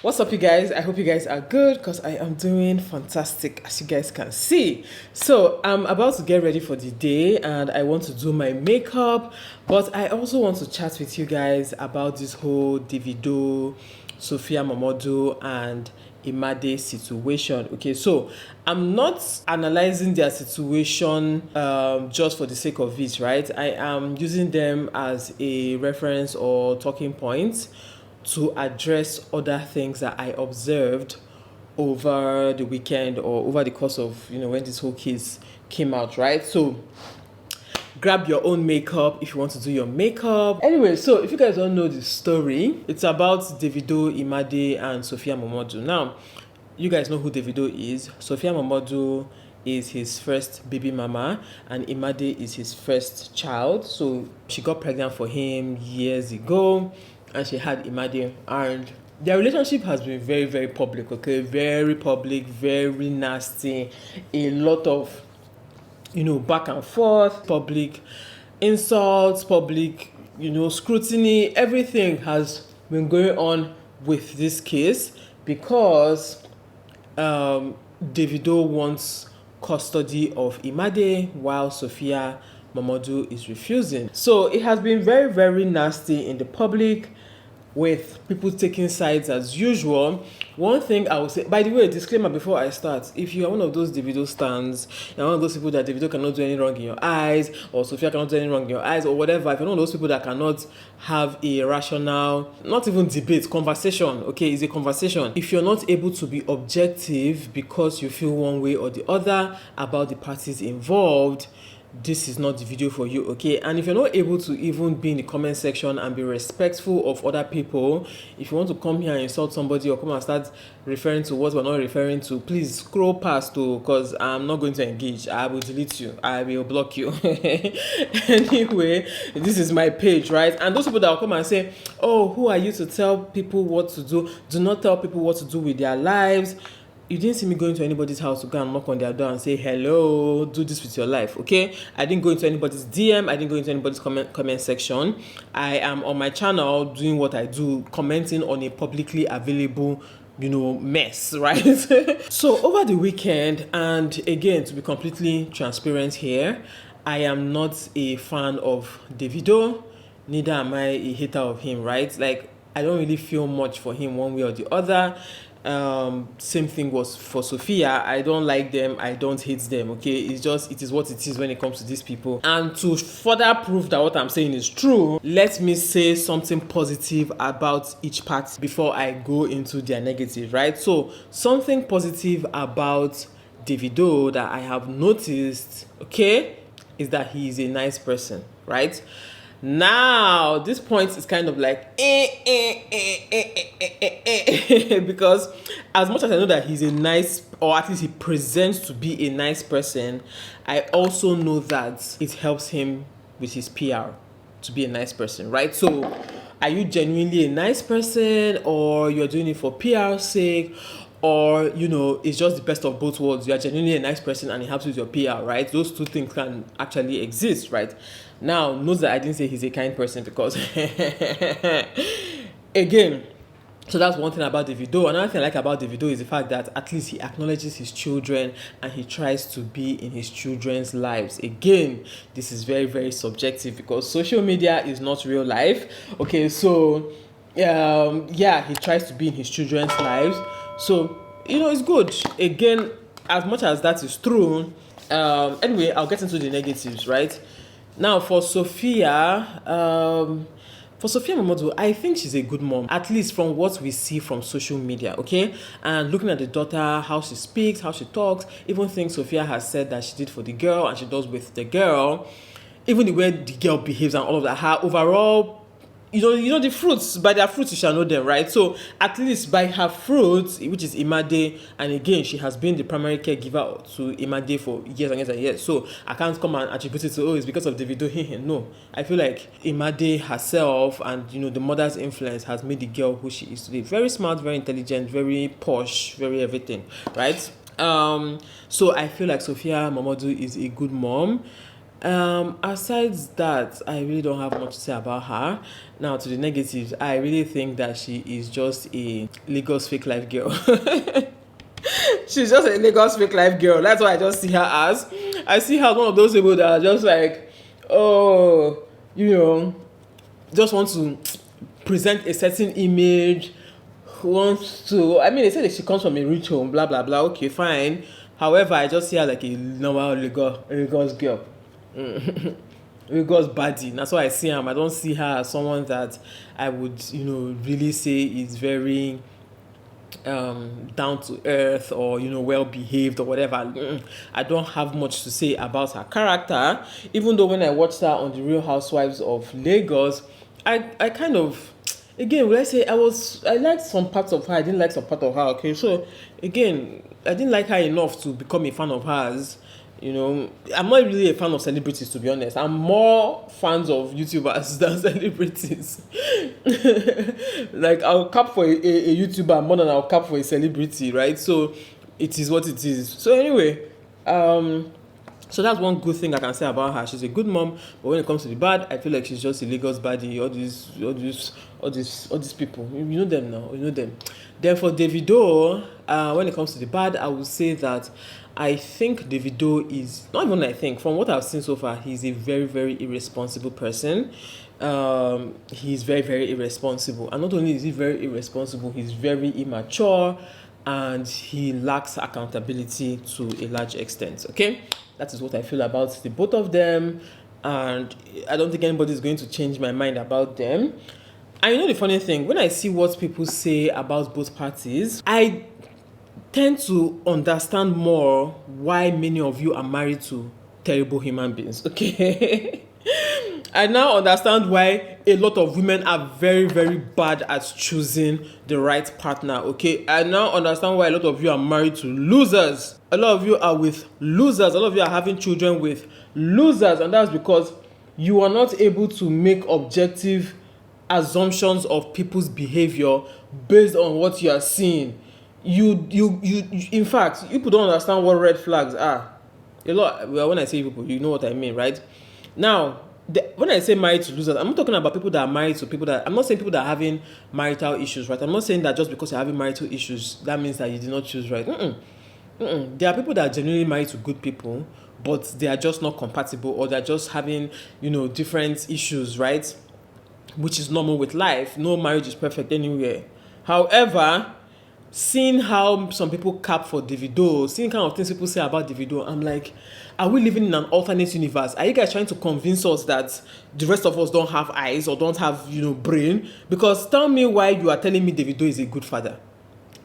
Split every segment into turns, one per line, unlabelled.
What's up, you guys? I hope you guys are good because I am doing fantastic, as you guys can see. So I'm about to get ready for the day and I want to do my makeup, but I also want to chat with you guys about this whole Davido, Sophia MOMODU and Imad situation. Okay, so I'm not analyzing their situation just for the sake of it, right? I am using them as a reference or talking point to address other things that I observed over the weekend or over the course of, when this whole case came out, right? So grab your own makeup if you want to do your makeup. Anyway, so if you guys don't know the story, it's about Davido, Imad, and Sophia MOMODU. Now, you guys know who Davido is. Sophia MOMODU is his first baby mama and Imad is his first child. So she got pregnant for him years ago and she had Imad, and their relationship has been very, very public, okay? Very public, very nasty. A lot of, back and forth, public insults, public, scrutiny. Everything has been going on with this case because Davido wants custody of Imad while Sophia MOMODU is refusing. So it has been very, very nasty in the public, with people taking sides as usual. One thing I will say, by the way, disclaimer before I start, if you are one of those Davido stans, you're one of those people that Davido cannot do any wrong in your eyes, or Sophia cannot do any wrong in your eyes, or whatever, if you're one of those people that cannot have a rational, not even debate, conversation, okay, it's a conversation. If you're not able to be objective because you feel one way or the other about the parties involved, this is not the video for you, okay? And if you're not able to even be in the comment section and be respectful of other people, if you want to come here and insult somebody or come and start referring to what we're not referring to, please scroll past, because I'm not going to engage. I will delete you. I will block you. Anyway, this is my page, right? And those people that will come and say, oh, who are you to tell people what to do? Do not tell people what to do with their lives. You didn't see me going to anybody's house to go and knock on their door and say, hello, do this with your life, okay? I didn't go into anybody's DM. I didn't go into anybody's comment section. I am on my channel doing what I do, commenting on a publicly available, mess, right? So over the weekend, and again, to be completely transparent here, I am not a fan of Davido. Neither am I a hater of him, right? Like, I don't really feel much for him one way or the other. Same thing was for Sophia. I don't like them, I don't hate them, okay? It is what it is when it comes to these people. And to further prove that what I'm saying is true, let me say something positive about each party before I go into their negative, right? So something positive about Davido that I have noticed, okay, is that he is a nice person, right? Now, this point is kind of like because as much as I know that he's a nice, or at least he presents to be a nice person, I also know that it helps him with his PR to be a nice person, right? So are you genuinely a nice person, or you're doing it for PR's sake, or it's just the best of both worlds? You are genuinely a nice person and it helps with your PR, right? Those two things can actually exist, right? Now, note that I didn't say he's a kind person because again, so that's one thing about Davido. Another thing I like about Davido is the fact that at least he acknowledges his children and he tries to be in his children's lives. Again, this is very, very subjective because social media is not real life. Okay, so yeah, he tries to be in his children's lives. So, it's good. Again, as much as that is true, anyway, I'll get into the negatives, right? Now, for Sophia MOMODU, I think she's a good mom, at least from what we see from social media, okay? And looking at the daughter, how she speaks, how she talks, even things Sophia has said that she did for the girl and she does with the girl, even the way the girl behaves and all of that, her overall, the fruits, by their fruits you shall know them, right? So at least by her fruits, which is Imad, and again, she has been the primary caregiver to Imad for years and years and years. So I can't come and attribute it to, it's because of Davido. No, I feel like Imad herself and the mother's influence has made the girl who she is today. Very smart, very intelligent, very posh, very everything, right? So I feel like Sophia MOMODU is a good mom. Aside that, I really don't have much to say about her. Now to the negatives, I really think that she is just a Lagos fake life girl. She's just a Lagos fake life girl. That's what I just see her as. I see her as one of those people that are just like, oh, just want to present a certain image, wants to, I mean, they say that she comes from a rich home, blah, blah, blah. Okay, fine. However, I just see her like a normal Lagos girl. Lagos body. That's why I see her. I don't see her as someone that I would, really say is very down to earth or well behaved or whatever. I don't have much to say about her character, even though when I watched her on the Real Housewives of Lagos, I kind of, again, will I say I liked some parts of her, I didn't like some part of her. Okay, so again, I didn't like her enough to become a fan of hers. I'm not really a fan of celebrities, to be honest. I'm more fans of YouTubers than celebrities. Like, I'll cap for a YouTuber more than I'll cap for a celebrity, right? So it is what it is. So anyway, so that's one good thing I can say about her. She's a good mom, but when it comes to the bad, I feel like she's just a Lagos baddie. All these people, you know them now. You know them. Then for Davido, when it comes to the bad, I would say that I think Davido is, not even I think, from what I've seen so far, he's a very, very irresponsible person. He's very, very irresponsible. And not only is he very irresponsible, he's very immature and he lacks accountability to a large extent. Okay? That is what I feel about the both of them. And I don't think anybody's going to change my mind about them. And the funny thing, when I see what people say about both parties, I tend to understand more why many of you are married to terrible human beings, okay? I now understand why a lot of women are very, very bad at choosing the right partner, okay? I now understand why a lot of you are married to losers. A lot of you are with losers. A lot of you are having children with losers, and that's because you are not able to make objective assumptions of people's behavior based on what you are seeing. You in fact, people don't understand what red flags are. Well, when I say people, you know what I mean, right? Now, when I say married to losers, I'm not talking about people that are married to people that, I'm not saying people that are having marital issues, right? I'm not saying that just because you're having marital issues, that means that you did not choose right. There are people that are genuinely married to good people, but they are just not compatible, or they're just having, different issues, right? Which is normal with life. No marriage is perfect anywhere. However, seeing how some people cap for Davido, seeing kind of things people say about Davido, I'm like, are we living in an alternate universe? Are you guys trying to convince us that the rest of us don't have eyes or don't have, brain? Because tell me why you are telling me Davido is a good father.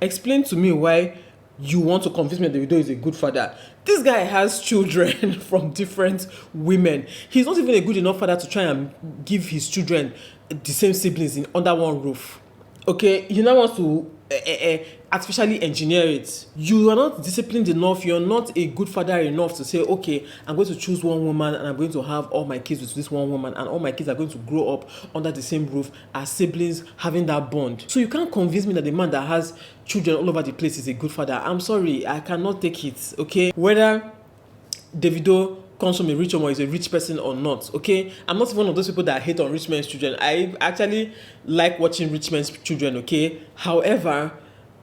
Explain to me why you want to convince me that Davido is a good father. This guy has children from different women. He's not even a good enough father to try and give his children the same siblings under one roof. Okay, he now wants to artificially engineer it. You are not disciplined enough. You're not a good father enough to say, okay, I'm going to choose one woman and I'm going to have all my kids with this one woman, and all my kids are going to grow up under the same roof as siblings, having that bond. So you can't convince me that the man that has children all over the place is a good father. I'm sorry, I cannot take it. Okay, whether Davido comes from a rich home or is a rich person or not, okay? I'm not one of those people that hate on rich men's children. I actually like watching rich men's children, okay? However,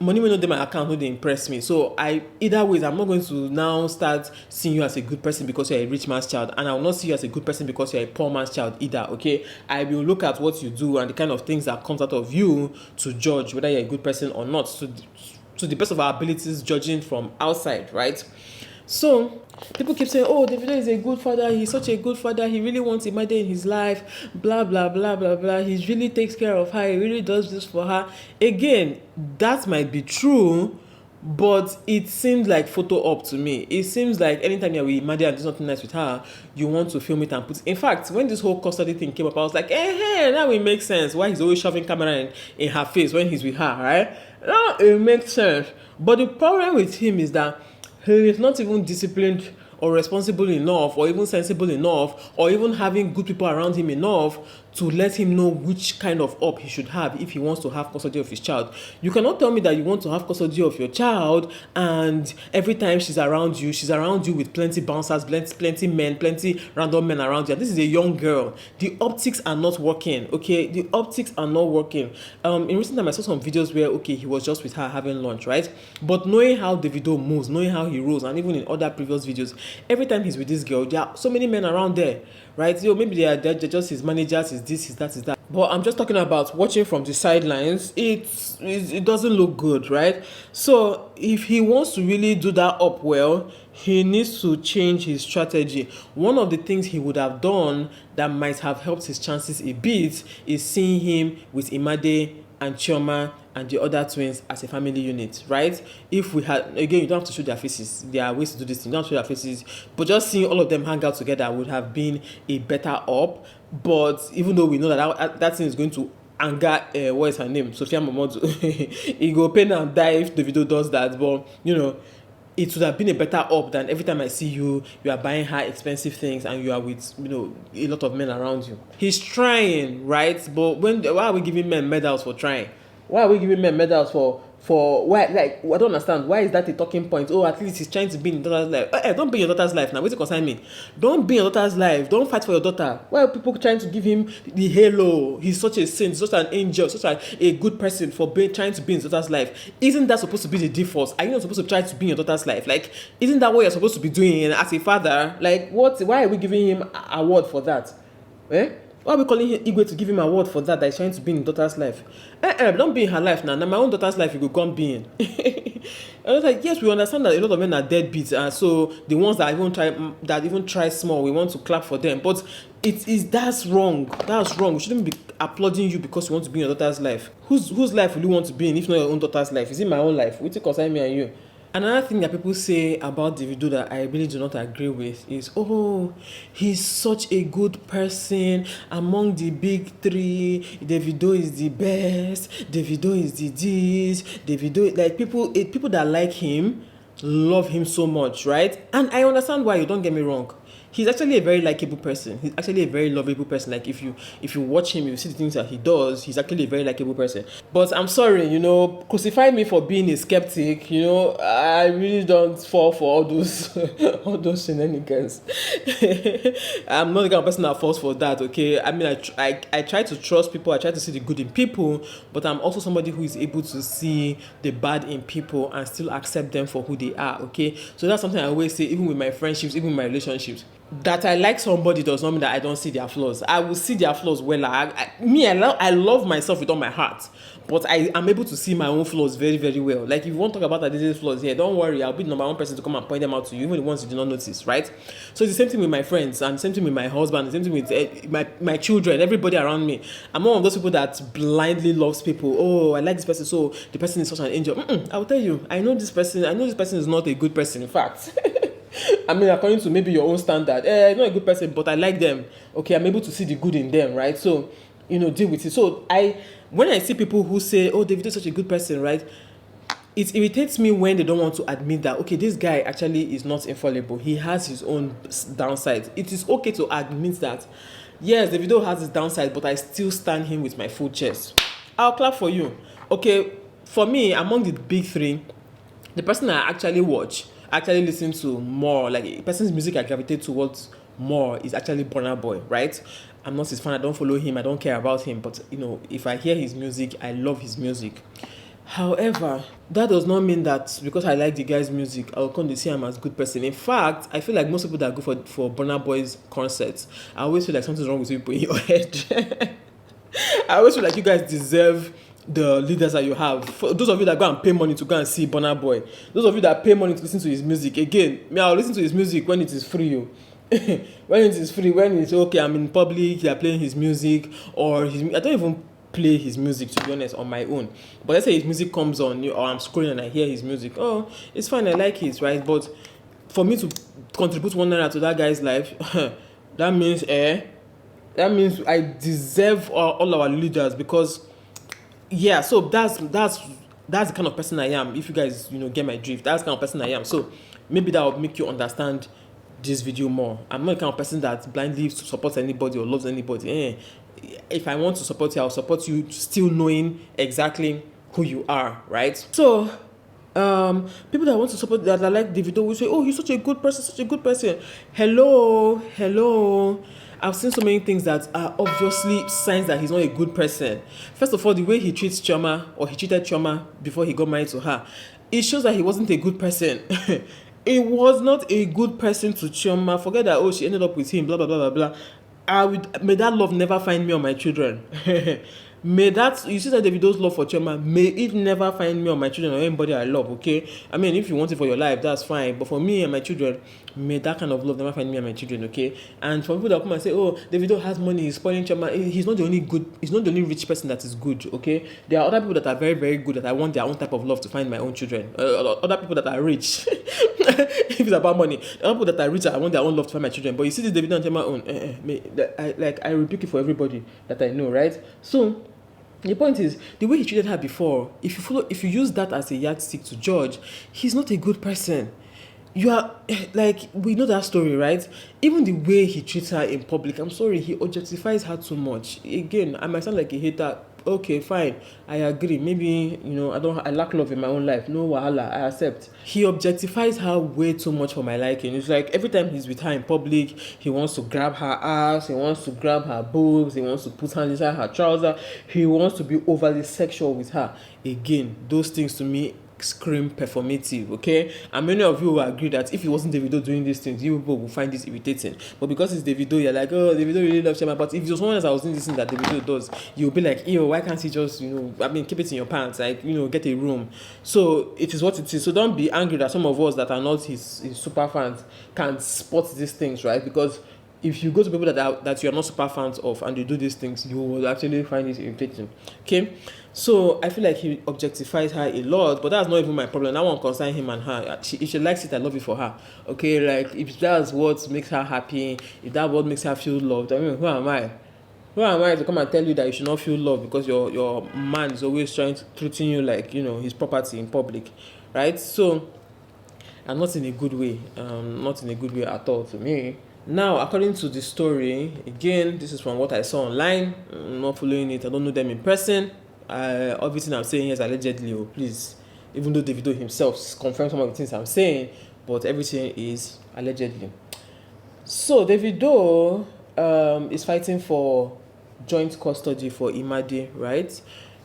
money when not in my account, no, they impress me. So either ways, I'm not going to now start seeing you as a good person because you're a rich man's child, and I will not see you as a good person because you're a poor man's child either, okay? I will look at what you do and the kind of things that comes out of you to judge whether you're a good person or not, to the best of our abilities, judging from outside, right? So people keep saying, oh, Davido is a good father, he's such a good father, he really wants Imad in his life, blah, blah, blah, blah, blah. He really takes care of her, he really does this for her. Again, that might be true, but it seems like photo op to me. It seems like anytime you're with Imad and do something nice with her, you want to film it and put it. In fact, when this whole custody thing came up, I was like, now it makes sense why he's always shoving camera in her face when he's with her, right? Now it makes sense. But the problem with him is that he is not even disciplined or responsible enough, or even sensible enough, or even having good people around him enough to let him know which kind of up he should have if he wants to have custody of his child. You cannot tell me that you want to have custody of your child and every time she's around you with plenty bouncers, plenty men, plenty random men around you. This is a young girl. The optics are not working, okay? The optics are not working. In recent time, I saw some videos where, okay, he was just with her having lunch, right? But knowing how Davido moves, knowing how he rolls, and even in other previous videos, every time he's with this girl, there are so many men around there, right? So maybe they're just his managers, his this, his that, his that. But I'm just talking about watching from the sidelines. It doesn't look good, right? So if he wants to really do that up well, he needs to change his strategy. One of the things he would have done that might have helped his chances a bit is seeing him with Imade and Chioma and the other twins as a family unit, right? If we had, again, you don't have to show their faces. There are ways to do this. You don't have to show their faces. But just seeing all of them hang out together would have been a better up. But even though we know that thing is going to anger, what is her name? Sophia MOMODU. It go pain and die if Davido does that. But, you know, it would have been a better up than every time I see you are buying her expensive things and you are with, you know, a lot of men around you. He's trying, right? But why are we giving men medals for trying? Why are we giving men medals for why? Like, I don't understand. Why is that a talking point? Oh, at least he's trying to be in your daughter's life. Don't be in your daughter's life now. Wait to concern me. Don't be in your daughter's life. Don't fight for your daughter. Why are people trying to give him the halo? He's such a saint, such an angel, such a good person for trying to be in his daughter's life. Isn't that supposed to be the default? Are you not supposed to try to be in your daughter's life? Like, isn't that what you're supposed to be doing as a father? Like, what? Why are we giving him an award for that? Why are we calling him Igwe to give him an award for that he's trying to be in daughter's life? Don't be in her life now. Now my own daughter's life you go come be in. I was like, yes, we understand that a lot of men are deadbeats, and so the ones that even try small, we want to clap for them. But that's wrong. That's wrong. We shouldn't be applauding you because you want to be in your daughter's life. Whose life will you want to be in if not your own daughter's life? Is it my own life? What concern me and you? Another thing that people say about Davido that I really do not agree with is, oh, he's such a good person. Among the big three, Davido is the best. Davido is the this. Davido, like people that like him love him so much, right? And I understand why. You don't get me wrong. He's actually a very likable person. He's actually a very lovable person. Like if you watch him, you see the things that he does, he's actually a very likable person. But I'm sorry, you know, crucify me for being a skeptic. You know, I really don't fall for all those shenanigans. I'm not the kind of person that falls for that, okay? I mean, I try to trust people, I try to see the good in people, but I'm also somebody who is able to see the bad in people and still accept them for who they are, okay? So that's something I always say, even with my friendships, even with my relationships. That I like somebody does not mean that I don't see their flaws. I will see their flaws well. I love myself with all my heart, but I am able to see my own flaws very, very well. Like if you want to talk about Adede's flaws here, don't worry, I'll be the number one person to come and point them out to you, even the ones you do not notice, right? So it's the same thing with my friends, and the same thing with my husband, the same thing with my children, everybody around me. I'm one of those people that blindly loves people. Oh, I like this person, so the person is such an angel. I will tell you, I know this person is not a good person, in fact. I mean, according to maybe your own standard, not a good person, but I like them. Okay, I'm able to see the good in them, right? So, you know, deal with it. So when I see people who say, oh, David is such a good person, right? It irritates me when they don't want to admit that, okay, this guy actually is not infallible. He has his own downsides. It is okay to admit that, yes, Davido has his downside, but I still stand him with my full chest. I'll clap for you. Okay, for me, among the big three, the person I actually listen to more, like a person's music I gravitate towards more is actually Burna Boy, right? I'm not his fan, I don't follow him, I don't care about him, but you know, if I hear his music, I love his music. However, that does not mean that because I like the guy's music, I'll come to see him as a good person. In fact, I feel like most people that go for Burna Boy's concerts, I always feel like something's wrong with people in your head. I always feel like you guys deserve the leaders that you have. For those of you that go and pay money to go and see Burna Boy, those of you that pay money to listen to his music, again, I'll listen to his music when it is free. When it is free, when it's okay, I'm in public, they're playing his music, or I don't even play his music, to be honest, on my own. But let's say his music comes on, or I'm scrolling and I hear his music, oh, it's fine, I like it, right? But for me to contribute $1 to that guy's life, that means I deserve all our leaders, because yeah, so that's the kind of person I am. If you guys, you know, get my drift, that's the kind of person I am. So maybe that will make you understand this video more. I'm not the kind of person that blindly supports anybody or loves anybody. if I want to support you, I'll support you still knowing exactly who you are, right? So people that want to support, that are like Davido, will say, oh, he's such a good person, such a good person. Hello. I've seen so many things that are obviously signs that he's not a good person. First of all, the way he treats Chioma, or he treated Chioma before he got married to her, it shows that he wasn't a good person. It was not a good person to Chioma. Forget that, oh, she ended up with him, blah, blah, blah, blah, blah. May that love never find me or my children. May that, you see that Davido's love for Chioma, may it never find me or my children or anybody I love, okay? I mean, if you want it for your life, that's fine. But for me and my children, may that kind of love never find me and my children, okay? And for people that come and say, oh, Davido has money, he's spoiling Chioma, he's not the only rich person that is good, okay? There are other people that are very, very good that I want their own type of love to find my own children. Other people that are rich, if it's about money, other people that are rich, I want their own love to find my children. But you see this Davido and Chioma own, I rebuke it for everybody that I know, right? So the point is, the way he treated her before, if you use that as a yardstick to judge, he's not a good person. You are, like, we know that story, right? Even the way he treats her in public, I'm sorry, he objectifies her too much. Again, I might sound like a hater. Okay, fine, I agree. Maybe, I lack love in my own life. No wahala, I accept. He objectifies her way too much for my liking. It's like every time he's with her in public, he wants to grab her ass, he wants to grab her boobs, he wants to put hands inside her trouser, he wants to be overly sexual with her. Again, those things to me scream performative, okay? And many of you will agree that if it wasn't Davido doing these things, you people will find this irritating. But because it's Davido, you're like, oh, Davido really loves Chioma. But if it was someone else that was doing this thing that Davido does, you'll be like, ew, why can't he just, keep it in your pants, like, get a room. So it is what it is. So don't be angry that some of us that are not his super fans can spot these things, right? Because if you go to people that you're not super fans of and they do these things, you will actually find it irritating. Okay? So I feel like he objectifies her a lot, but that's not even my problem. That won't concern him and her. If she likes it, I love it for her. Okay? Like, if that's what makes her happy, if that's what makes her feel loved, I mean, who am I? Who am I to come and tell you that you should not feel loved because your man is always trying to treating you like, his property in public, right? So, and not in a good way. Not in a good way at all to me. Now, according to the story, again, this is from what I saw online. I'm not following it. I don't know them in person. Everything I'm saying is allegedly, please. Even though Davido himself confirmed some of the things I'm saying, but everything is allegedly. So, Davido is fighting for joint custody for Imad, right?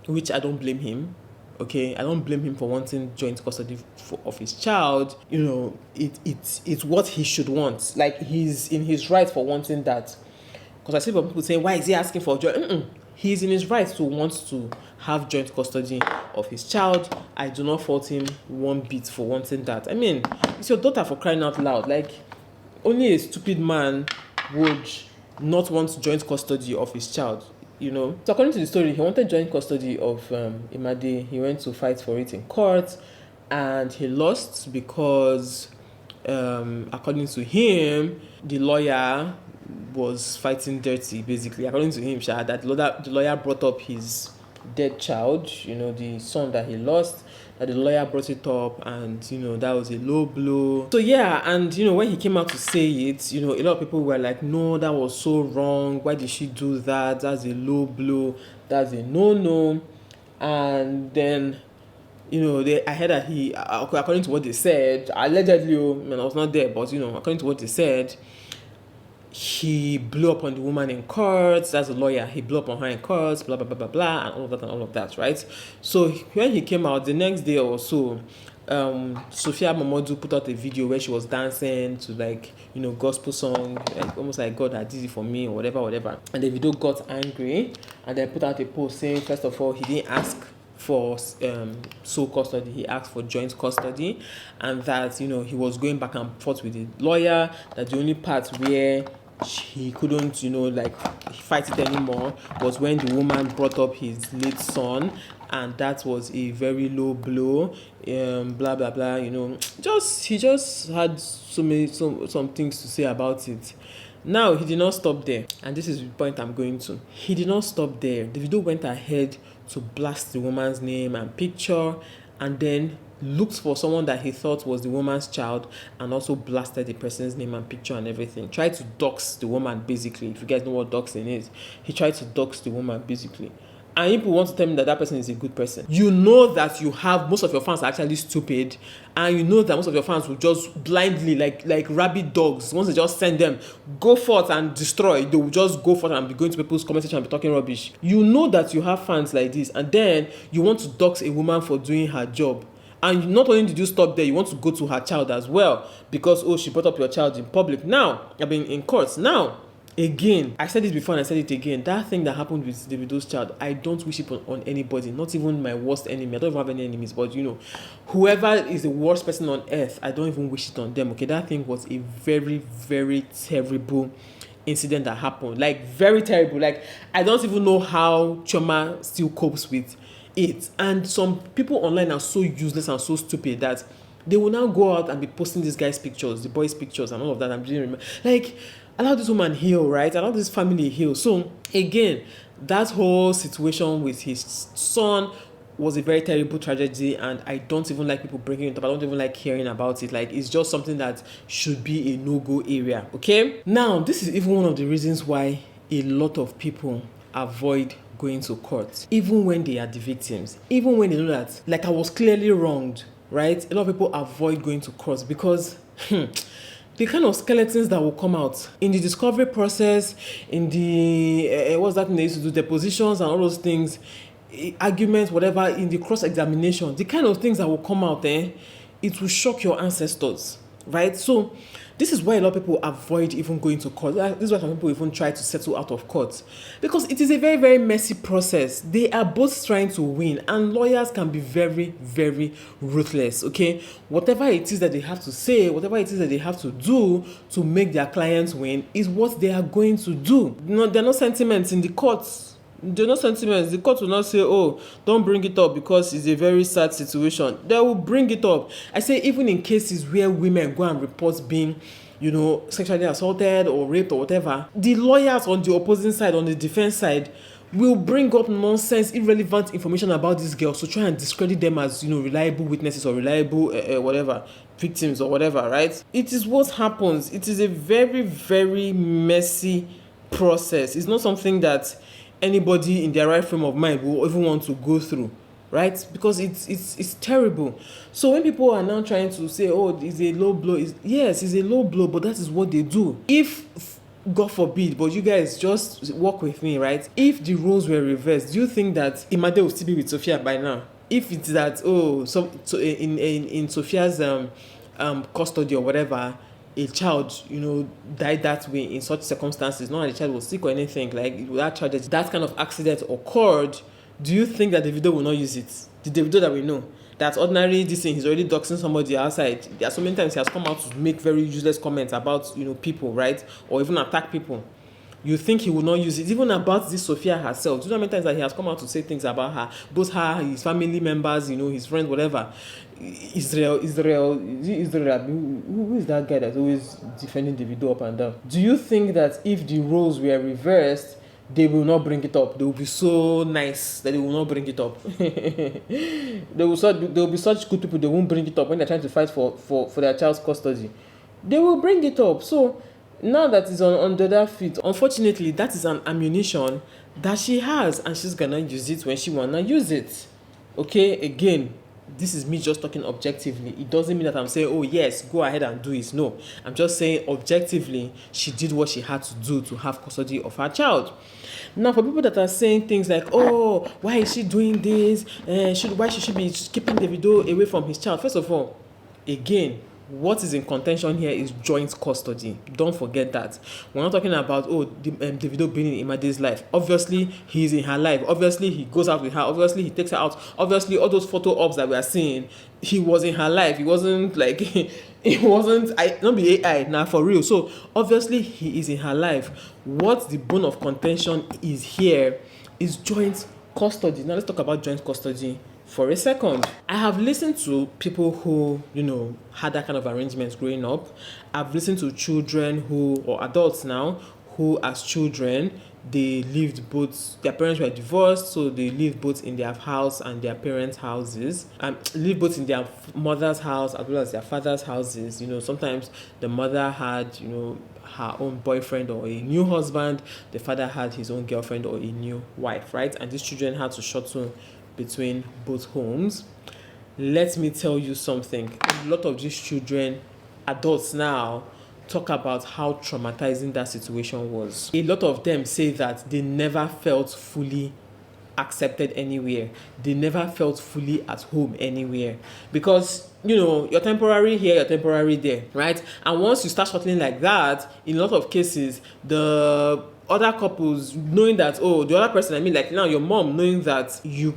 Which I don't blame him. Okay, I don't blame him for wanting joint custody of his child. It's what he should want. Like, he's in his right for wanting that. Because I see people saying, why is he asking for joint? He's in his right to want to have joint custody of his child. I do not fault him one bit for wanting that. I mean, it's your daughter, for crying out loud. Like, only a stupid man would not want joint custody of his child. So according to the story, he wanted joint custody of Imad. He went to fight for it in court, and he lost because, according to him, the lawyer was fighting dirty, basically. According to him, that the lawyer brought up his dead child, the son that he lost, that the lawyer brought it up, and that was a low blow. So yeah, and when he came out to say it, a lot of people were like, no, that was so wrong, why did she do that, that's a low blow, that's a no. And then I heard that he, according to what they said, allegedly, I was not there, but according to what they said, he blew up on the woman in court. That's a lawyer. He blew up on her in court, blah, blah, blah, blah, blah, and all of that, right? So when he came out, the next day or so, Sophia MOMODU put out a video where she was dancing to, like, gospel song, like, almost like God had did it for me, or whatever. And the video got angry, and then put out a post saying, first of all, he didn't ask for sole custody, he asked for joint custody, and that he was going back and forth with the lawyer, that the only part where he couldn't fight it anymore was when the woman brought up his late son, and that was a very low blow, blah blah blah. He just had some things to say about it. Now, he did not stop there, and this is the point I'm going to. He did not stop there. Davido went ahead to blast the woman's name and picture, and then looked for someone that he thought was the woman's child and also blasted the person's name and picture and everything. Tried to dox the woman, basically. If you guys know what doxing is, he tried to dox the woman, basically. And people want to tell me that that person is a good person. You know that you have, most of your fans are actually stupid, and you know that most of your fans will just blindly, like rabid dogs, once they just send them, go forth and destroy, they will just go forth and be going to people's comment section and be talking rubbish. You know that you have fans like this, and then you want to dox a woman for doing her job. And not only did you stop there, you want to go to her child as well, because, oh, she brought up your child in public. Now, I mean, in courts. Now, again, I said this before and I said it again, that thing that happened with Davido's child, I don't wish it on anybody, not even my worst enemy. I don't even have any enemies, but you know, whoever is the worst person on earth, I don't even wish it on them. Okay, that thing was a very, very terrible incident that happened. Like, very terrible. Like, I don't even know how Chioma still copes with it. And some people online are so useless and so stupid that they will now go out and be posting this guy's pictures, the boys' pictures and all of that. I'm just remember, like, allow this woman heal, right? Allow this family heal. So again, that whole situation with his son was a very terrible tragedy, and I don't even like people bringing it up. I don't even like hearing about it. Like, it's just something that should be a no-go area. Okay, now this is even one of the reasons why a lot of people avoid going to court, even when they are the victims, even when they know that, like, I was clearly wronged, right? A lot of people avoid going to court because the kind of skeletons that will come out in the discovery process, in the what's that thing they used to do, depositions and all those things, arguments, whatever, in the cross-examination, the kind of things that will come out, it will shock your ancestors, right? So this is why a lot of people avoid even going to court. This is why some people even try to settle out of court, because it is a very, very messy process. They are both trying to win, and lawyers can be very, very ruthless, okay? Whatever it is that they have to say, whatever it is that they have to do to make their clients win is what they are going to do. No, there are no sentiments in the courts. There are no sentiments. The court will not say, oh, don't bring it up because it's a very sad situation. They will bring it up. I say, even in cases where women go and report being, you know, sexually assaulted or raped or whatever, the lawyers on the opposing side, on the defense side, will bring up nonsense, irrelevant information about these girls to try and discredit them as, you know, reliable witnesses or reliable whatever, victims or whatever, right? It is what happens. It is a very, very messy process. It's not something that anybody in their right frame of mind will even want to go through, right? Because it's terrible. So when people are now trying to say, oh, it's a low blow, yes, it's a low blow, but that is what they do. If, God forbid, but you guys just walk with me, right? If the roles were reversed, do you think that Imad will still be with Sophia by now? If it's that, oh, so in Sophia's custody or whatever, a child, you know, died that way in such circumstances, not that the child was sick or anything, like that child, that kind of accident occurred, do you think that Davido will not use it? The Davido that we know, that ordinary this thing, he's already doxing somebody outside. There are so many times he has come out to make very useless comments about, you know, people, right? Or even attack people. You think he will not use it? Even about this Sophia herself. Do you know how many times that he has come out to say things about her? Both her, his family members, you know, his friends, whatever. Israel, who is that guy that's always defending Davido up and down? Do you think that if the roles were reversed, they will not bring it up? They will be so nice that they will not bring it up. They will be such good people, they won't bring it up when they're trying to fight for their child's custody. They will bring it up. So now that it's on the other feet, unfortunately, that is an ammunition that she has, and she's gonna use it when she wanna use it. Okay, again, this is me just talking objectively. It doesn't mean that I'm saying, oh yes, go ahead and do it. No, I'm just saying objectively, she did what she had to do to have custody of her child. Now, for people that are saying things like, oh, why is she doing this? Why should she be keeping Davido away from his child? First of all, again, what is in contention here is joint custody. Don't forget that. We're not talking about, oh, Davido being in Imade's life. Obviously, he's in her life. Obviously, he goes out with her. Obviously, he takes her out. Obviously, all those photo ops that we are seeing, he was in her life. He wasn't like, it wasn't, not be AI, now for real. So, obviously, he is in her life. What the bone of contention is here is joint custody. Now, let's talk about joint custody for a second. I have listened to people who, you know, had that kind of arrangements growing up. I've listened to children who, or adults now, who as children, their parents were divorced, so they lived both in their house and their parents' houses, and lived both in their mother's house as well as their father's houses. Sometimes the mother had, her own boyfriend or a new husband, the father had his own girlfriend or a new wife, right? And these children had to shuttle between both homes. Let me tell you something. A lot of these children, adults now, talk about how traumatizing that situation was. A lot of them say that they never felt fully accepted anywhere. They never felt fully at home anywhere, because you're temporary here, you're temporary there, right? And once you start shuttling like that, in a lot of cases, the other couples knowing that, the other person, like now your mom knowing that you're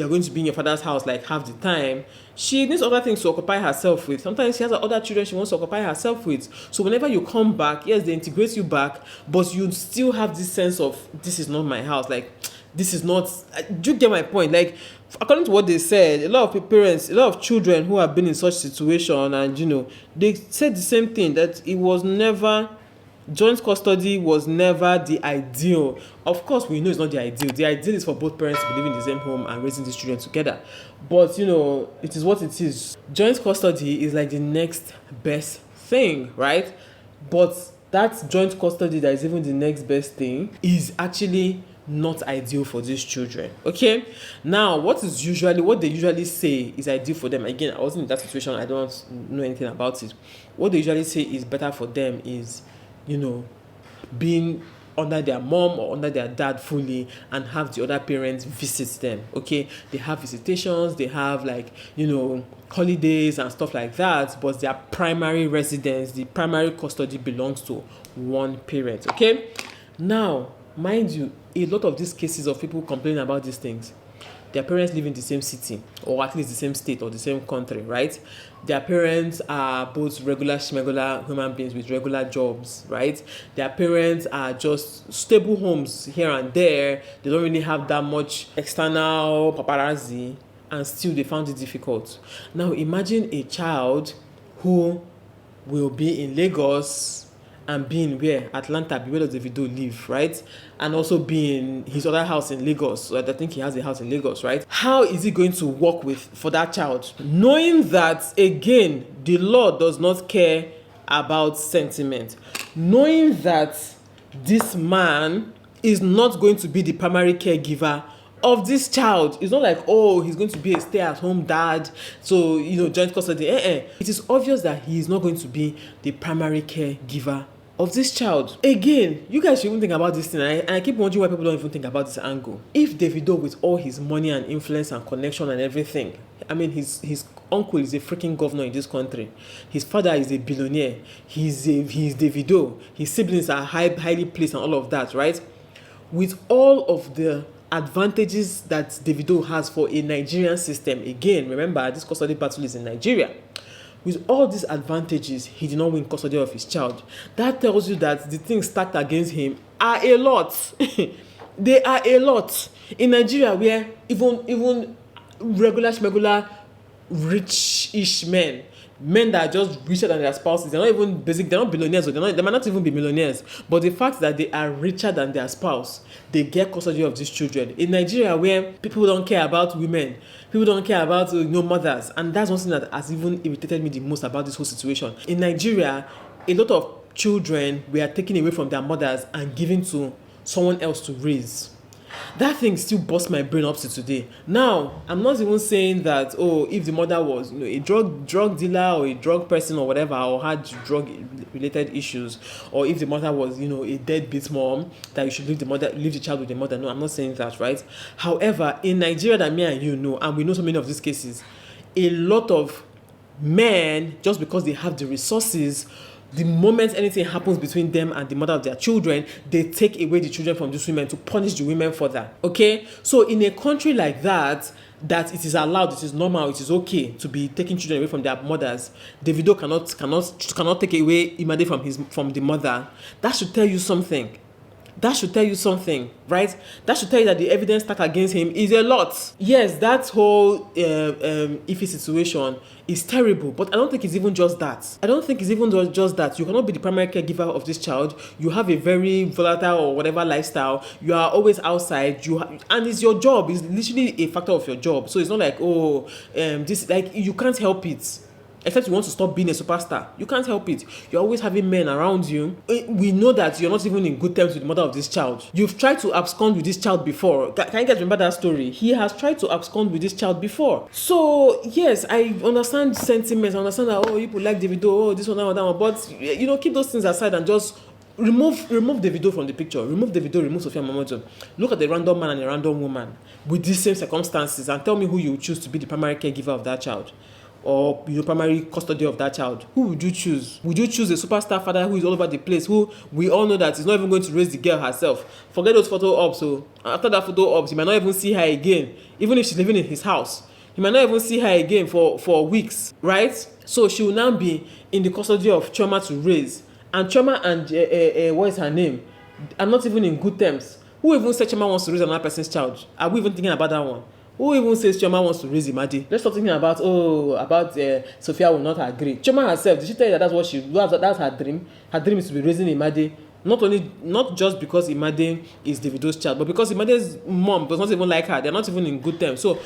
going to be in your father's house like half the time, she needs other things to occupy herself with. Sometimes she has other children she wants to occupy herself with. So whenever you come back, yes, they integrate you back, but you still have this sense of, this is not my house. Like, this is not, do you get my point? Like, according to what they said, a lot of parents, a lot of children who have been in such situation, and they said the same thing, that it was never, joint custody was never the ideal. Of course, we know it's not the ideal. The ideal is for both parents to be living in the same home and raising these children together. But, it is what it is. Joint custody is like the next best thing, right? But that joint custody that is even the next best thing is actually not ideal for these children. Okay, now what they usually say is ideal for them. Again, I wasn't in that situation, I don't know anything about it. What they usually say is better for them is being under their mom or under their dad fully, and have the other parents visit them. Okay, they have visitations, they have holidays and stuff like that, but their primary residence, the primary custody, belongs to one parent. Okay, now mind you, a lot of these cases of people complaining about these things, their parents live in the same city, or at least the same state or the same country, right? Their parents are both regular human beings with regular jobs, right? Their parents are just stable homes here and there. They don't really have that much external paparazzi, and still they found it difficult. Now imagine a child who will be in Lagos and be in Atlanta, where does Davido live, right? And also be in his other house in Lagos. So I think he has a house in Lagos, right? How is he going to work for that child? Knowing that, again, the law does not care about sentiment. Knowing that this man is not going to be the primary caregiver of this child. It's not like, he's going to be a stay-at-home dad, so joint custody. It is obvious that he is not going to be the primary caregiver of this child. Again, you guys should even think about this thing, and I keep wondering why people don't even think about this angle. If Davido, with all his money and influence and connection and everything, I mean, his uncle is a freaking governor in this country, his father is a billionaire, he's Davido, his siblings are highly placed and all of that, right? With all of the advantages that Davido has for a Nigerian system, again, remember, this custody battle is in Nigeria. With all these advantages, he did not win custody of his child. That tells you that the things stacked against him are a lot. They are a lot. In Nigeria, where even regular rich-ish men that are just richer than their spouses, they're not even they're not billionaires, or they might not even be millionaires, but the fact that they are richer than their spouse, they get custody of these children. In Nigeria, where people don't care about women, people don't care about mothers, and that's one thing that has even irritated me the most about this whole situation. In Nigeria, a lot of children were taken away from their mothers and given to someone else to raise. That thing still busts my brain up to today. Now, I'm not even saying that, if the mother was, a drug dealer or a drug person or whatever, or had drug-related issues, or if the mother was, a deadbeat mom, that you should leave the child with the mother. No, I'm not saying that, right? However, in Nigeria, that me and you know, and we know so many of these cases, a lot of men, just because they have the resources, the moment anything happens between them and the mother of their children, they take away the children from these women to punish the women for that. Okay? So in a country like that it is allowed, it is normal, it is okay to be taking children away from their mothers, Davido cannot take away Imad from the mother. That should tell you something. That should tell you something, right? That should tell you that the evidence stacked against him is a lot. Yes, that whole iffy situation is terrible, but I don't think it's even just that. I don't think it's even just that. You cannot be the primary caregiver of this child. You have a very volatile or whatever lifestyle. You are always outside. And it's your job. It's literally a factor of your job. So it's not like, this, like, you can't help it. Except you want to stop being a superstar. You can't help it. You're always having men around you. We know that you're not even in good terms with the mother of this child. You've tried to abscond with this child before. Can you guys remember that story? He has tried to abscond with this child before. So, yes, I understand sentiments. I understand that, people like Davido, this one, that one. But, keep those things aside and just remove Davido from the picture. Remove Davido, remove Sophia Momodu. Look at the random man and a random woman with these same circumstances and tell me who you choose to be the primary caregiver of that child. Or primary custody of that child. Who would you choose? Would you choose a superstar father who is all over the place, who we all know that is not even going to raise the girl herself? Forget those photo ops. So after that photo ops, he might not even see her again, even if she's living in his house. He might not even see her again for weeks, right? So she will now be in the custody of Chioma to raise, and Chioma and what is her name are not even in good terms. Who even said Chioma wants to raise another person's child? Are we even thinking about that one? Who even says Chioma wants to raise Imad? Let's start thinking about Sophia will not agree. Chioma herself, did she tell you that that's her dream? Her dream is to be raising Imad. Not just because Imad is Davido's child, but because Imade's mom does not even like her. They're not even in good terms. So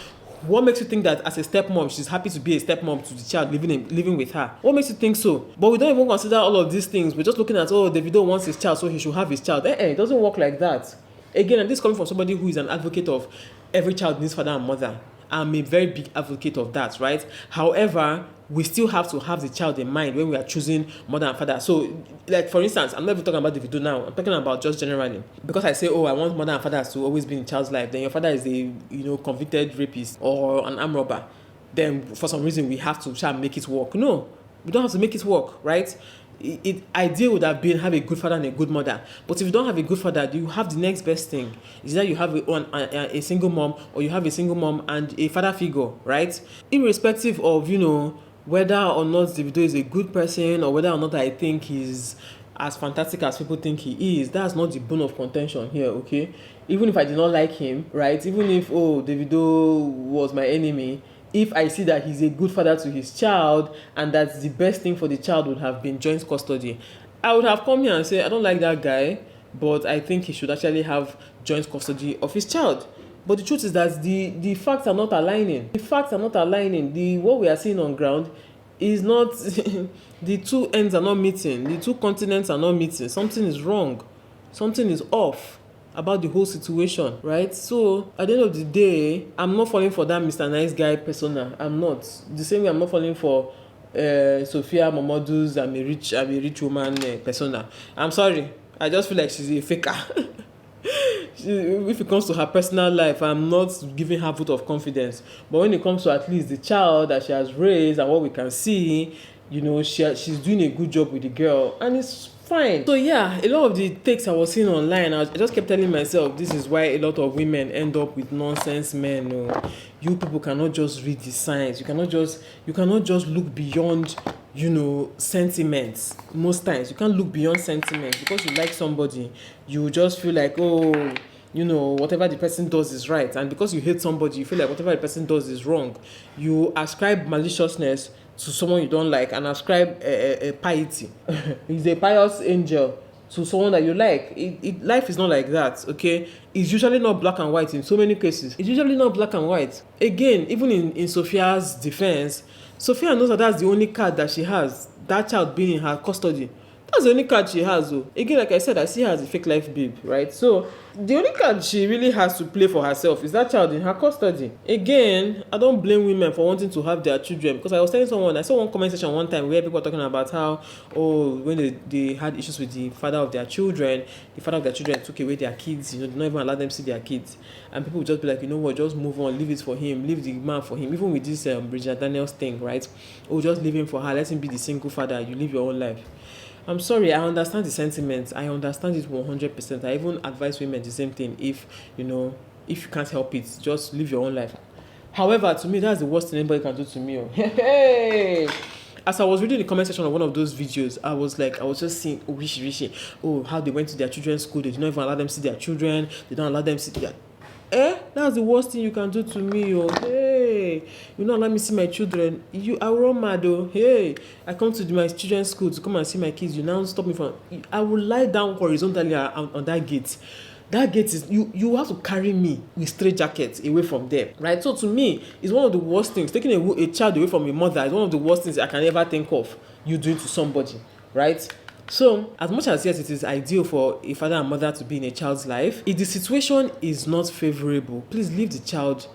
what makes you think that as a stepmom, she's happy to be a stepmom to the child living with her? What makes you think so? But we don't even consider all of these things. We're just looking at, Davido wants his child, so he should have his child. It doesn't work like that. Again, and this is coming from somebody who is an advocate of every child needs father and mother. I'm a very big advocate of that, right? However, we still have to have the child in mind when we are choosing mother and father. So, like, for instance, I'm not even talking about Davido now. I'm talking about just generally. Because I say, I want mother and father to always be in child's life. Then your father is a, convicted rapist or an armed robber. Then, for some reason, we have to try and make it work. No, we don't have to make it work, right? Ideal would have been have a good father and a good mother. But if you don't have a good father, you have the next best thing. Is that you have a single mom, or you have a single mom and a father figure, right? Irrespective of, whether or not Davido is a good person, or whether or not I think he's as fantastic as people think he is, that's not the bone of contention here, okay? Even if I did not like him, right? Even if, Davido was my enemy, if I see that he's a good father to his child and that the best thing for the child would have been joint custody, I would have come here and say, I don't like that guy, but I think he should actually have joint custody of his child. But the truth is that the facts are not aligning. The facts are not aligning. What we are seeing on ground is not, the two ends are not meeting. The two continents are not meeting. Something is wrong. Something is off about the whole situation, right? So at the end of the day, I'm not falling for that Mr. Nice Guy persona. I'm not. The same way I'm not falling for Sophia Momodu's I'm a rich woman persona. I'm sorry. I just feel like she's a faker. If it comes to her personal life, I'm not giving her vote of confidence. But when it comes to at least the child that she has raised and what we can see, she's doing a good job with the girl, and it's fine. So yeah, a lot of the takes I was seeing online, I just kept telling myself, this is why a lot of women end up with nonsense men. You people cannot just read the signs. You cannot just look beyond, sentiments. Most times you can't look beyond sentiments. Because you like somebody, you just feel like, whatever the person does is right. And because you hate somebody, you feel like whatever the person does is wrong. You ascribe maliciousness to someone you don't like and ascribe a piety. He's a pious angel to someone that you like. Life is not like that, okay? It's usually not black and white in so many cases. It's usually not black and white. Again, even in Sophia's defense, Sophia knows that that's the only card that she has, that child being in her custody. That's the only card she has, though. Again, like I said, I see her as a fake life babe, right? So the only card she really has to play for herself is that child in her custody. Again, I don't blame women for wanting to have their children, because I was telling someone, I saw one comment section one time where people were talking about how, when they had issues with the father of their children, the father of their children took away their kids, did not even allow them to see their kids. And people would just be like, just move on, leave it for him, leave the man for him. Even with this Bridget Daniels thing, right? Just leave him for her, let him be the single father, you live your own life. I'm sorry, I understand the sentiments. I understand it 100%. I even advise women the same thing. If you can't help it, just live your own life. However, to me, that's the worst thing anybody can do to me. Hey! As I was reading the comment section of one of those videos, I was just seeing, oh, wishy, oh, how they went to their children's school, they did not even allow them to see their children, they don't allow them to see their... That's the worst thing you can do to me, oh. Hey, you not allow me see my children. I will run mad, oh. Hey, I come to my children's school to come and see my kids. You now stop me from... I will lie down horizontally on that gate. That gate is... You have to carry me with straight jackets away from there, right? So to me, it's one of the worst things. Taking a child away from a mother is one of the worst things I can ever think of you doing to somebody, right? So, as much as yes, it is ideal for a father and mother to be in a child's life, if the situation is not favorable, please leave the child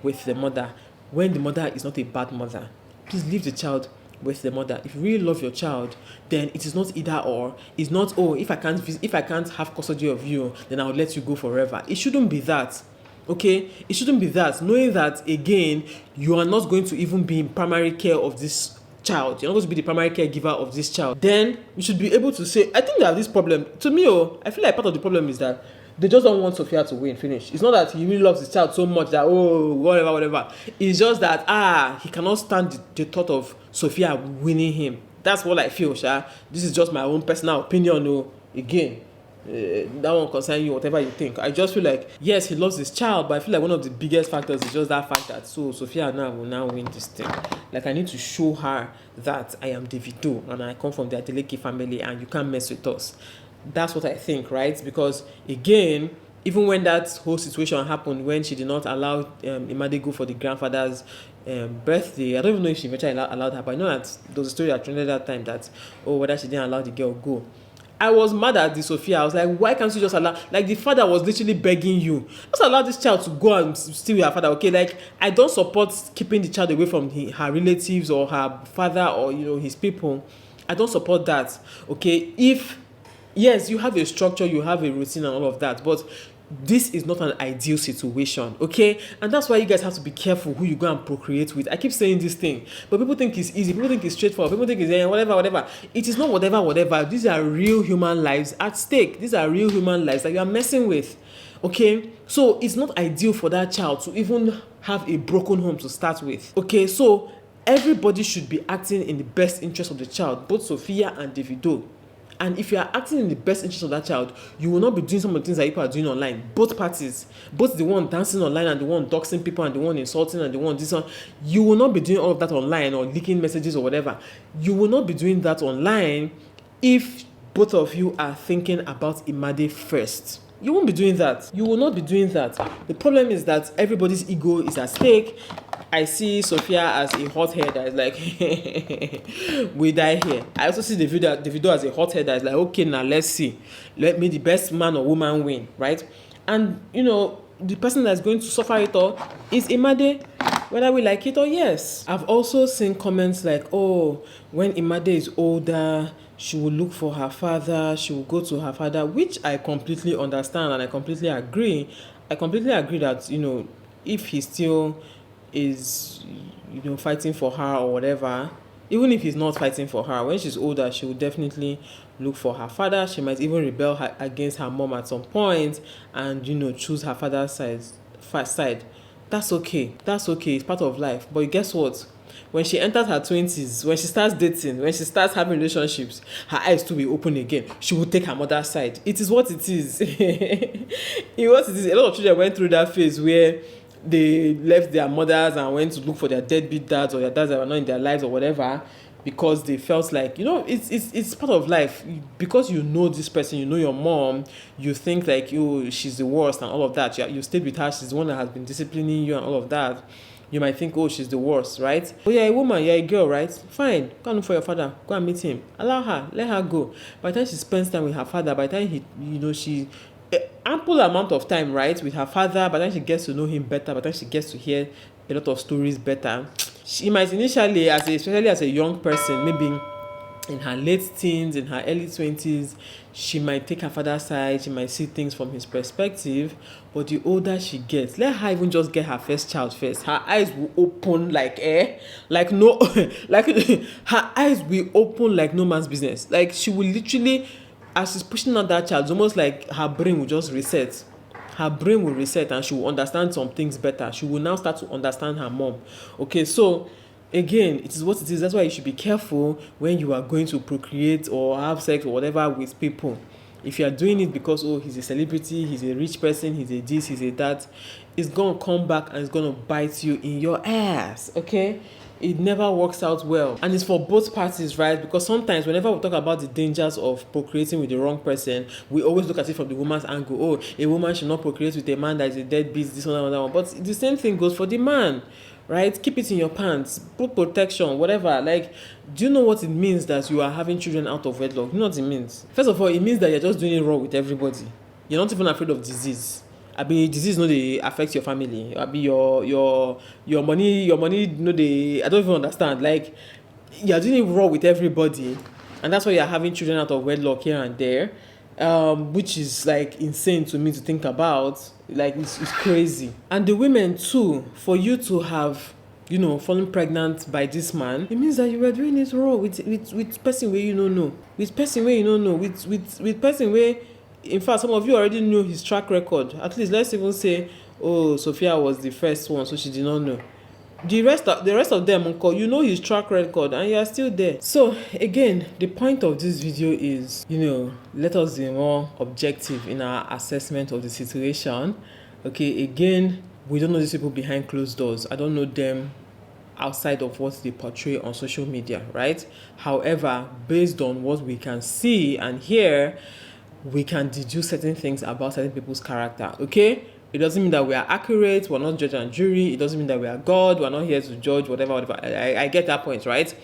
with the mother. When the mother is not a bad mother, please leave the child with the mother. If you really love your child, then it is not either or. It's not, oh, if I can't have custody of you, then I'll let you go forever. It shouldn't be that. Okay? It shouldn't be that. Knowing that, again, you are not going to even be in primary care of this child, you're not going to be the primary caregiver of this child, then you should be able to say, I think they have this problem. To me, I feel like part of the problem is that they just don't want Sophia to win, finish. It's not that he really loves his child so much that, oh, whatever. It's just that, he cannot stand the thought of Sophia winning him. That's what I feel, Sha. This is just my own personal opinion, again. That won't concern you, whatever you think. I just feel like, yes, he loves his child, but I feel like one of the biggest factors is just that fact that, so Sophia now will now win this thing. Like, I need to show her that I am Davido and I come from the Adeleke family and you can't mess with us. That's what I think, right? Because again, even when that whole situation happened, when she did not allow Imad go for the grandfather's birthday, I don't even know if she eventually allowed her, but I know that there was a story that trended that time that, whether she didn't allow the girl go. I was mad at the Sophia. I was like, why can't you just allow... Like, the father was literally begging you. Just allow this child to go and stay with her father, okay? Like, I don't support keeping the child away from her relatives or her father or, his people. I don't support that, okay? If, yes, you have a structure, you have a routine and all of that, but this is not an ideal situation, okay? And that's why you guys have to be careful who you go and procreate with. I keep saying this thing, but people think it's easy. People think it's straightforward. People think it's whatever. It is not whatever. These are real human lives at stake. These are real human lives that you are messing with, okay? So it's not ideal for that child to even have a broken home to start with, okay? So everybody should be acting in the best interest of the child, both Sophia and Davido. And if you are acting in the best interest of that child, you will not be doing some of the things that people are doing online. Both parties, both the one dancing online and the one doxing people and the one insulting and the one this one. You will not be doing all of that online or leaking messages or whatever. You will not be doing that online if both of you are thinking about Imad first. You won't be doing that. You will not be doing that. The problem is that everybody's ego is at stake. I see Sophia as a hothead that is like, we die here. I also see Davido as a hothead that is like, okay, now let's see. Let me the best man or woman win, right? And, the person that's going to suffer it all is Imad, whether we like it or yes. I've also seen comments like, oh, when Imad is older, she will look for her father, she will go to her father, which I completely understand and I completely agree. I completely agree that, if he still is fighting for her or whatever, even if he's not fighting for her, when she's older she will definitely look for her father. She might even rebel against her mom at some point and choose her father's side. That's okay, it's part of life. But guess what, when she enters her 20s, when she starts dating, when she starts having relationships, her eyes to be open again. She will take her mother's side. It is what it is. A lot of children went through that phase where they left their mothers and went to look for their deadbeat dads or their dads that were not in their lives or whatever, because they felt like, it's part of life. Because this person, your mom, you think like, she's the worst and all of that. You stayed with her, she's the one that has been disciplining you and all of that. You might think, she's the worst, right? Oh, you're a woman, you're a girl, right? Fine, go and look for your father, go and meet him. Allow her, let her go. By the time she spends time with her father, by the time she ample amount of time, right, with her father, by the time she gets to know him better, by the time she gets to hear a lot of stories better, she might initially, especially as a young person, maybe in her late teens, in her early 20s, she might take her father's side, she might see things from his perspective. But the older she gets, let her even just get her first child first, her eyes will open like no like her eyes will open like no man's business. Like, she will literally, as she's pushing out that child, it's almost like her brain will just reset. Her brain will reset and she will understand some things better. She will now start to understand her mom. Okay, so Again, it is what it is. That's why you should be careful when you are going to procreate or have sex or whatever with people. If you are doing it because, oh, he's a celebrity, he's a rich person, he's a this, he's a that, it's going to come back and it's going to bite you in your ass, okay? It never works out well. And it's for both parties, right? Because sometimes whenever we talk about the dangers of procreating with the wrong person, we always look at it from the woman's angle. Oh, a woman should not procreate with a man that is a deadbeat, this one, that one. But the same thing goes for the man, right? Keep it in your pants, put protection, whatever. Like, do you know what it means that you are having children out of wedlock? You know what it means? First of all, it means that you're just doing it wrong with everybody. You're not even afraid of disease. Disease no dey affect your family. Your money no dey. I don't even understand. Like, you're doing it wrong with everybody, and that's why you're having children out of wedlock here and there, which is like insane to me to think about. Like, it's crazy. And the women too, for you to have, you know, fallen pregnant by this man, it means that you were doing it wrong with person where you don't know, with person where you don't know, with person where, in fact, some of you already know his track record. At least let's even say, oh, Sophia was the first one, so she did not know. The rest of them, uncle, you know his track record and you are still there. So again, the point of this video is, you know, let us be more objective in our assessment of the situation. Okay, again, we don't know these people behind closed doors. I don't know them outside of what they portray on social media, right? However, based on what we can see and hear, we can deduce certain things about certain people's character, okay? It doesn't mean that we are accurate, we're not judge and jury. It doesn't mean that we are God, we're not here to judge, whatever. I get that point, right?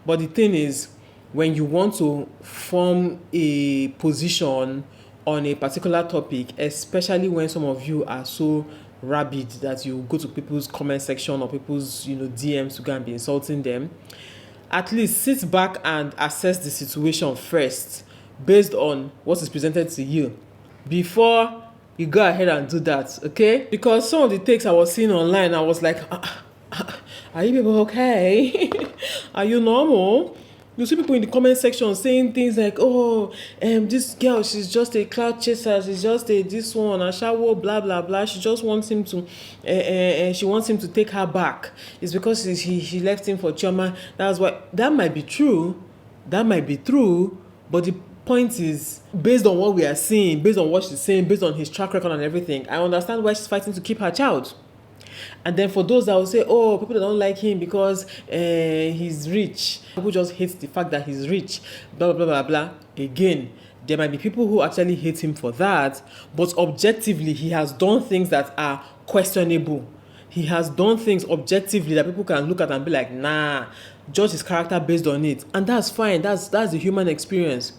But the thing is, when you want to form a position on a particular topic, especially when some of you are so rabid that you go to people's comment section or people's, you know, DMs to go and be insulting them, at least sit back and assess the situation first based on what is presented to you before you go ahead and do that, okay? Because some of the takes I was seeing online, I was like, are you people okay? Are you normal? You see people in the comment section saying things like, oh, this girl, she's just a cloud chaser, she's just a this one, a shower, blah blah blah. She just wants him to she wants him to take her back. It's because she left him for Chioma. That's why. That might be true, but the point is, based on what we are seeing, based on what she's saying, based on his track record and everything, I understand why she's fighting to keep her child. And then for those that will say, oh, people that don't like him because he's rich, people just hate the fact that he's rich, blah blah blah blah blah. Again, there might be people who actually hate him for that, but objectively he has done things that are questionable. He has done things objectively that people can look at and be like, nah, judge his character based on it. And that's fine. That's the human experience.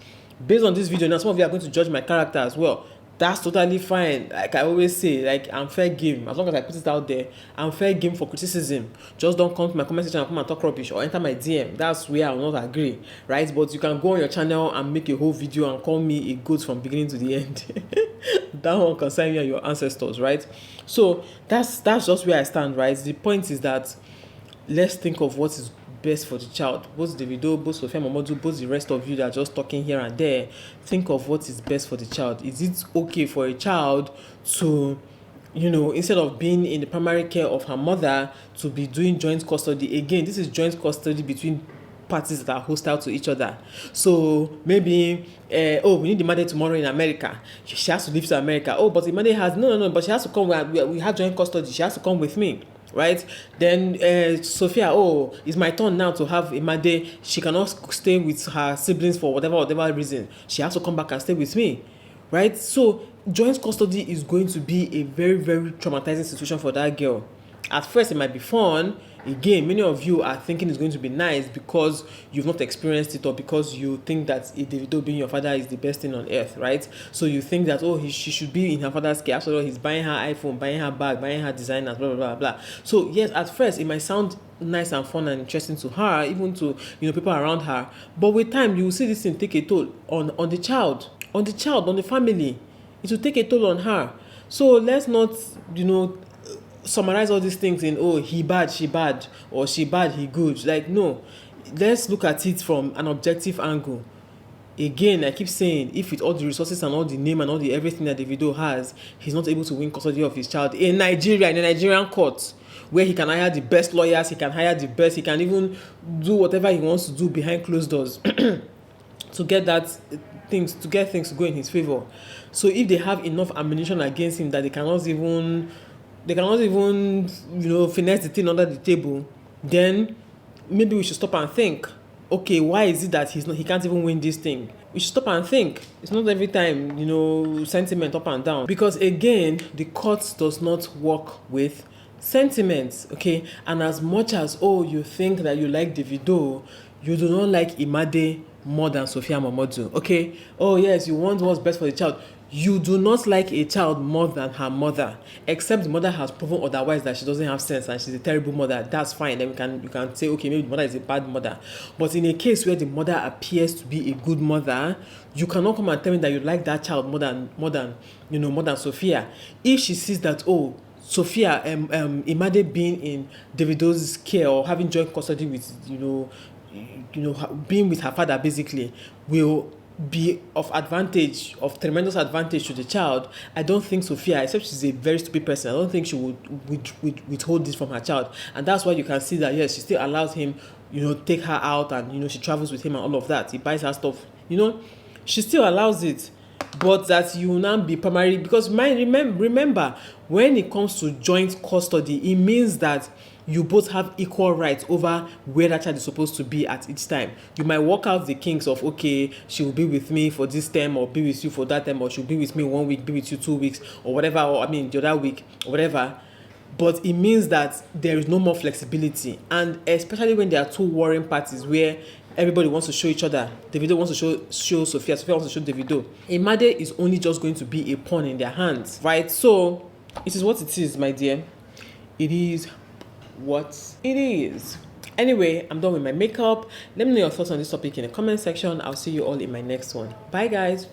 Based on this video, now some of you are going to judge my character as well. That's totally fine. Like I always say, like, I'm fair game. As long as I put it out there, I'm fair game for criticism. Just don't come to my comment section and come and talk rubbish or enter my DM. That's where I will not agree, right? But you can go on your channel and make a whole video and call me a goat from beginning to the end. That one concern you and your ancestors, right? So that's just where I stand, right? The point is that let's think of what is best for the child. Both Davido, both Sophia, MOMODU, both the rest of you that are just talking here and there, think of what is best for the child. Is it okay for a child to, you know, instead of being in the primary care of her mother, to be doing joint custody? Again, this is joint custody between parties that are hostile to each other. So maybe, we need the mother tomorrow in America. She has to leave to America. Oh, but the mother has, no, but she has to come. We have joint custody. She has to come with me. Right? Then Sophia, oh, it's my turn now to have Imad. She cannot stay with her siblings for whatever reason. She has to come back and stay with me. Right? So joint custody is going to be a very, very traumatizing situation for that girl. At first, it might be fun. Again, many of you are thinking it's going to be nice because you've not experienced it, or because you think that Davido being your father is the best thing on earth, right? So you think that, oh, she should be in her father's care. After all, he's buying her iPhone, buying her bag, buying her designers, blah, blah, blah, blah. So yes, at first, it might sound nice and fun and interesting to her, even to, you know, people around her. But with time, you will see this thing take a toll on the child, on the family. It will take a toll on her. So let's not, you know, summarize all these things in, oh, he bad, she bad, or she bad, he good. Like, no, let's look at it from an objective angle. Again, I keep saying, if with all the resources and all the name and all the everything that Davido has, he's not able to win custody of his child in Nigeria, in a Nigerian court, where he can hire the best lawyers, he can hire the best, he can even do whatever he wants to do behind closed doors to get things to go in his favor. So if they have enough ammunition against him that they cannot even finesse the thing under the table, then maybe we should stop and think, okay, why is it that he can't even win this thing? We should stop and think. It's not every time, sentiment up and down. Because again, the court does not work with sentiments, okay? And as much as, you think that you like Davido, you do not like Imade more than Sophia MOMODU, okay? Oh yes, you want what's best for the child. You do not like a child more than her mother, except the mother has proven otherwise, that she doesn't have sense and she's a terrible mother. That's fine. Then you can say, okay, maybe the mother is a bad mother. But in a case where the mother appears to be a good mother, you cannot come and tell me that you like that child more than Sophia. If she sees that, Sophia, Imade being in Davido's care or having joint custody with, being with her father basically will be of tremendous advantage to the child. I don't think Sophia, except she's a very stupid person, I don't think she would withhold this from her child. And that's why you can see that, yes, she still allows him, take her out, and, she travels with him and all of that. He buys her stuff, she still allows it. But that you will now be primary, because remember, when it comes to joint custody, it means that you both have equal rights over where that child is supposed to be at each time. You might work out the kinks of, okay, she will be with me for this term, or be with you for that term, or she'll be with me 1 week, be with you 2 weeks, or whatever, or the other week, or whatever. But it means that there is no more flexibility. And especially when there are two warring parties where everybody wants to show each other. Davido wants to show Sophia, Sophia wants to show Davido. Imade is only just going to be a pawn in their hands, right? So it is what it is, my dear. It is what it is. Anyway, I'm done with my makeup. Let me know your thoughts on this topic in the comment section. I'll see you all in my next one. Bye, guys.